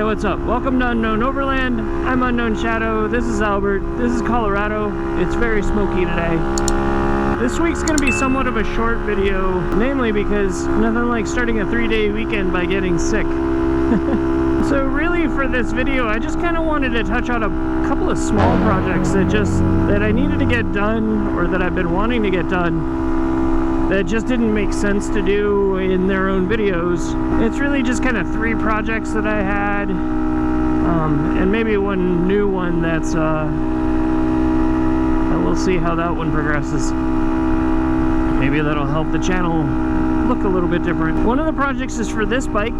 what's up? Welcome to Unknown Overland. I'm Unknown Shadow. This is Albert. This is Colorado. It's very smoky today. This week's going to be somewhat of a short video, namely because nothing like starting a 3-day weekend by getting sick. So really for this video, I just kind of wanted to touch on a couple of small projects that I needed to get done, or that I've been wanting to get done, that just didn't make sense to do in their own videos. It's really just kind of 3 projects that I had, and maybe one new one that's, we'll see how that one progresses. Maybe that'll help the channel look a little bit different. One of the projects is for this bike,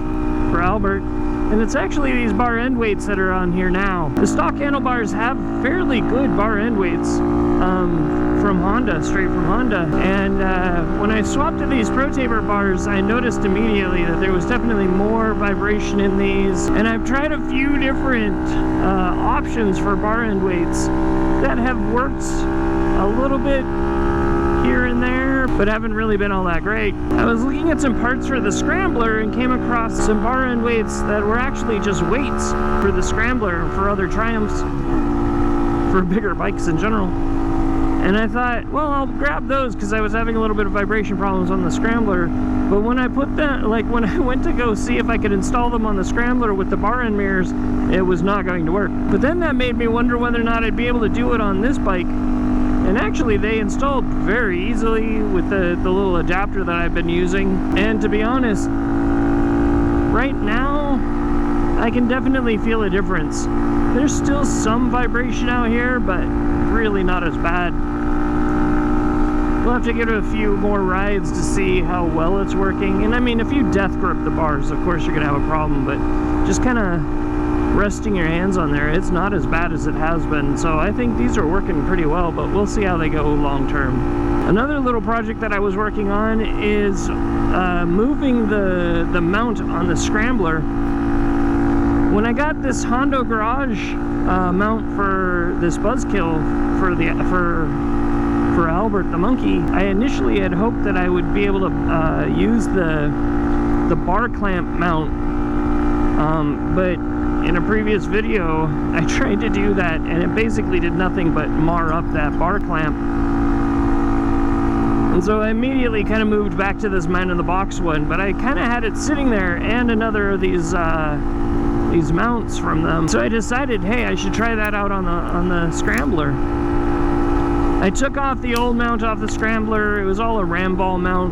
for Albert, and it's actually these bar end weights that are on here now. The stock handlebars have fairly good bar end weights from Honda, straight from Honda. And when I swapped to these ProTaper bars, I noticed immediately that there was definitely more vibration in these. And I've tried a few different options for bar end weights that have worked a little bit here and there, but haven't really been all that great. I was looking at some parts for the Scrambler and came across some bar end weights that were actually just weights for the Scrambler and for other Triumphs, for bigger bikes in general. And I thought, well, I'll grab those because I was having a little bit of vibration problems on the Scrambler. But when I put that, when I went to go see if I could install them on the Scrambler with the bar end mirrors, it was not going to work. But then that made me wonder whether or not I'd be able to do it on this bike. And actually they installed very easily with the little adapter that I've been using. And to be honest, right now I can definitely feel a difference. There's still some vibration out here, but really not as bad. We'll have to give it a few more rides to see how well it's working. And I mean, if you death grip the bars, of course you're gonna have a problem, but just kind of resting your hands on there, it's not as bad as it has been. So I think these are working pretty well, but we'll see how they go long term. Another little project that I was working on is moving the mount on the Scrambler. When I got this Hondo Garage mount for this buzzkill for Albert the monkey, I initially had hoped that I would be able to use the bar clamp mount, but in a previous video I tried to do that and it basically did nothing but mar up that bar clamp. And so I immediately kind of moved back to this man in the box one, but I kind of had it sitting there and another of these mounts from them. So I decided, hey, I should try that out on the Scrambler. I took off the old mount off the Scrambler. It was all a ram ball mount,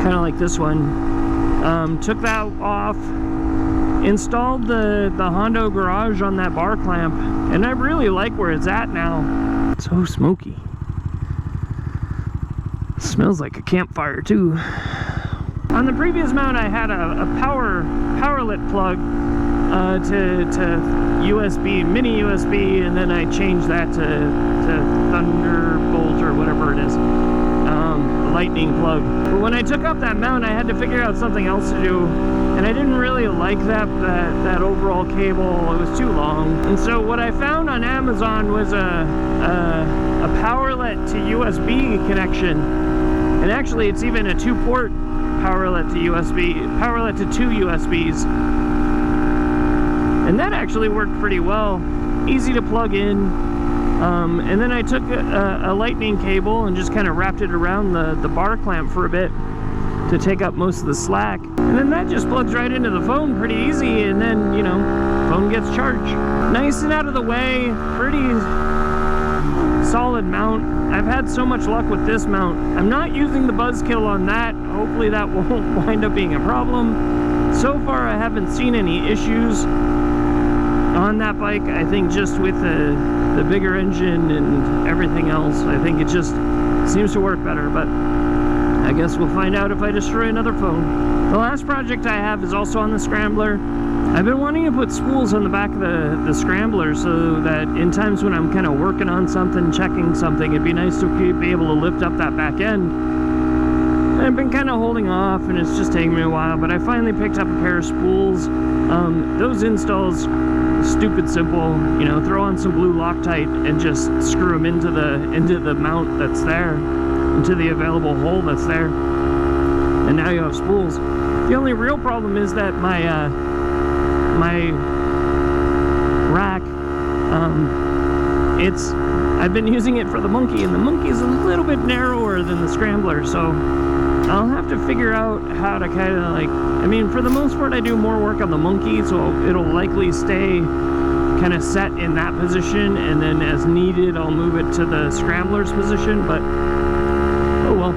kind of like this one. Took that off, installed the Hondo Garage on that bar clamp, and I really like where it's at now. It's so smoky. It smells like a campfire too. On the previous mount I had a powerlet plug to USB, mini USB, and then I changed that to Thunderbolt or whatever it is, lightning plug. But when I took up that mount, I had to figure out something else to do, and I didn't really like that overall cable. It was too long. And so what I found on Amazon was a powerlet to USB connection, and actually it's even a 2-port powerlet to USB, powerlet to 2 USBs. And that actually worked pretty well, easy to plug in. And then I took a lightning cable and just kind of wrapped it around the bar clamp for a bit to take up most of the slack. And then that just plugs right into the phone pretty easy, and then, you know, phone gets charged. Nice and out of the way, pretty solid mount. I've had so much luck with this mount. I'm not using the buzzkill on that. Hopefully that won't wind up being a problem. So far I haven't seen any issues on that bike. I think just with the bigger engine and everything else, I think it just seems to work better, but I guess we'll find out if I destroy another phone. The last project I have is also on the Scrambler. I've been wanting to put spools on the back of the Scrambler so that in times when I'm kind of working on something, checking something, it'd be nice to be able to lift up that back end. I've been kind of holding off and it's just taking me a while, but I finally picked up a pair of spools. Those installs, stupid simple, you know, throw on some blue Loctite and just screw them into the mount that's there, into the available hole that's there, and now you have spools. The only real problem is that my my rack, I've been using it for the monkey, and the monkey is a little bit narrower than the Scrambler, so I'll have to figure out how to kind of like, I mean, for the most part I do more work on the monkey, so it'll likely stay kind of set in that position, and then as needed I'll move it to the Scrambler's position, but oh well.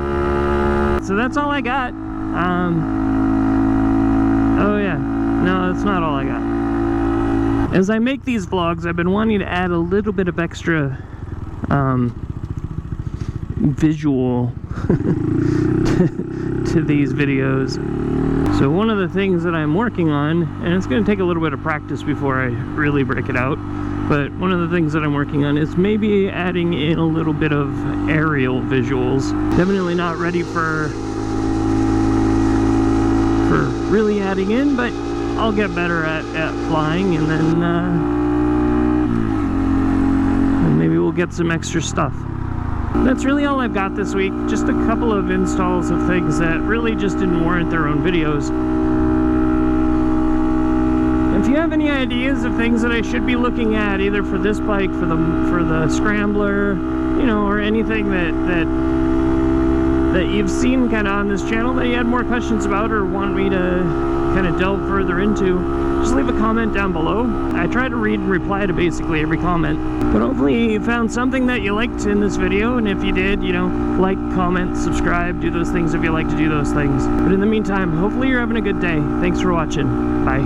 So that's all I got. Oh yeah, no, that's not all I got. As I make these vlogs, I've been wanting to add a little bit of extra visual to these videos. So one of the things that I'm working on, and it's going to take a little bit of practice before I really break it out, but one of the things that I'm working on is maybe adding in a little bit of aerial visuals. Definitely not ready for really adding in, but I'll get better at flying, and then and maybe we'll get some extra stuff. That's really all I've got this week. Just a couple of installs of things that really just didn't warrant their own videos. If you have any ideas of things that I should be looking at, either for this bike, for the Scrambler, you know, or anything that you've seen kind of on this channel that you had more questions about or want me to kind of delve further into, just leave a comment down below. I try to read and reply to basically every comment, but hopefully you found something that you liked in this video, and if you did, you know, like, comment, subscribe, do those things if you like to do those things. But in the meantime, hopefully you're having a good day. Thanks for watching. Bye.